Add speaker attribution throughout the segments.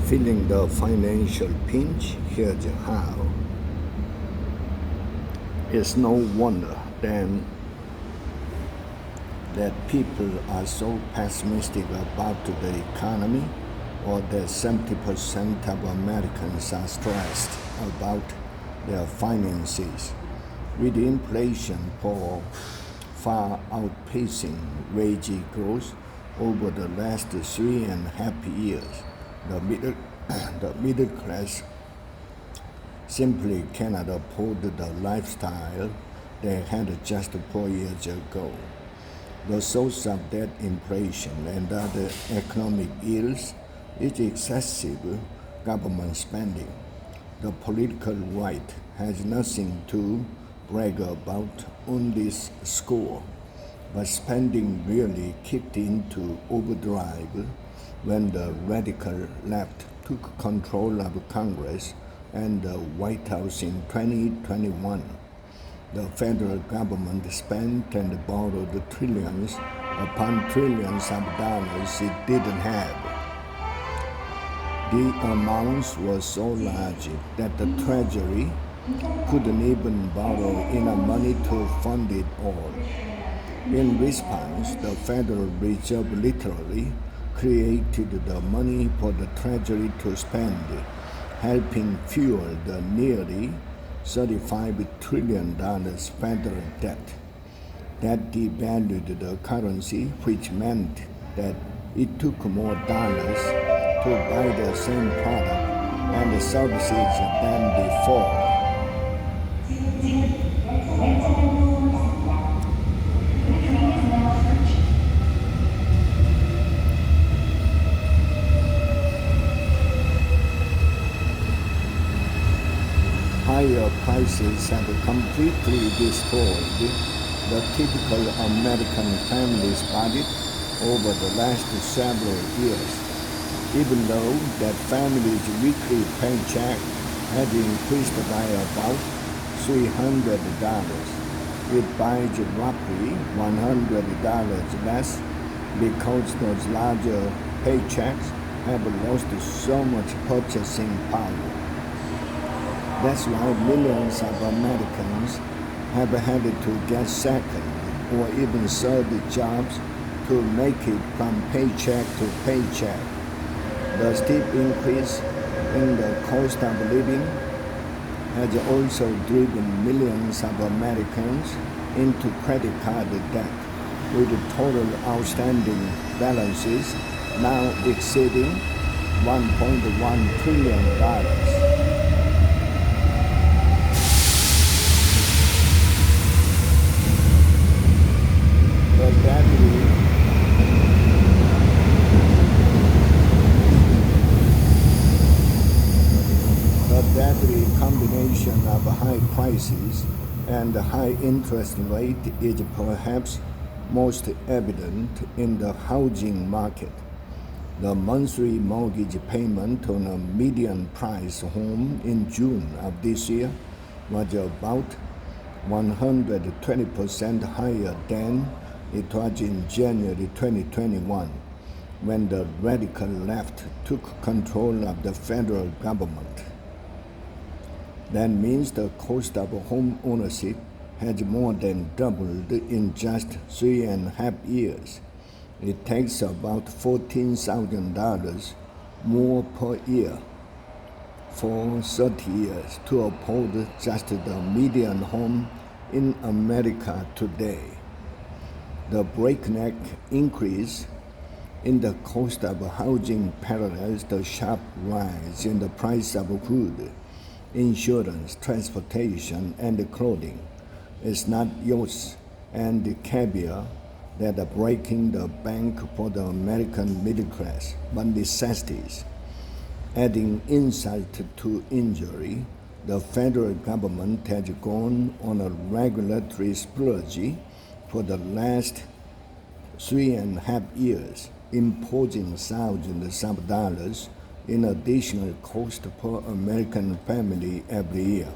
Speaker 1: Feeling the financial pinch? Here's how. It's no wonder then that people are so pessimistic about the economy, or that 70% of Americans are stressed about their finances, with inflation far outpacing wage growth over the last 3.5 years. The middle class simply cannot afford the lifestyle they had just 4 years ago. The source of that inflation and other economic ills is excessive government spending. The political right has nothing to brag about on this score, but spending really kicked into overdrive when the radical left took control of Congress and the White House in 2021. The federal government spent and borrowed trillions upon trillions of dollars it didn't have. The amounts were so large that the Treasury couldn't even borrow enough money to fund it all. In response, the Federal Reserve literally created the money for the Treasury to spend, helping fuel the nearly $35 trillion federal debt. That devalued the currency, which meant that it took more dollars to buy the same product and services than before. Higher prices have completely destroyed the typical American family's budget over the last several years. Even though that family's weekly paycheck had increased by about $300, it buys roughly $100 less because those larger paychecks have lost so much purchasing power. That's why millions of Americans have had to get second or even third jobs to make it from paycheck to paycheck. The steep increase in the cost of living has also driven millions of Americans into credit card debt, with total outstanding balances now exceeding $1.1 trillion. The deadly combination of high prices and high interest rate is perhaps most evident in the housing market. The monthly mortgage payment on a median price home in June of this year was about 120% higher than it was in January 2021, when the radical left took control of the federal government. That means the cost of home ownership has more than doubled in just 3.5 years. It takes about $14,000 more per year for 30 years to afford just the median home in America today. The breakneck increase in the cost of housing parallels the sharp rise in the price of food, insurance, transportation, and clothing. It's not yachts and caviar that are breaking the bank for the American middle class, but necessities. Adding insult to injury, the federal government has gone on a regulatory splurge for the last 3.5 years, imposing thousands of dollars in additional cost per American family every year.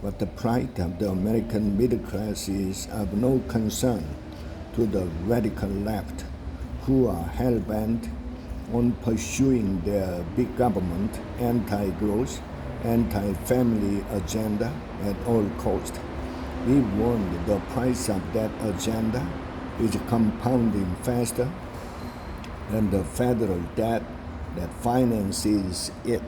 Speaker 1: But the plight of the American middle class is of no concern to the radical left, who are hell-bent on pursuing their big government, anti-growth, anti-family agenda at all costs. We warned the price of that agenda is compounding faster than the federal debt that finances it.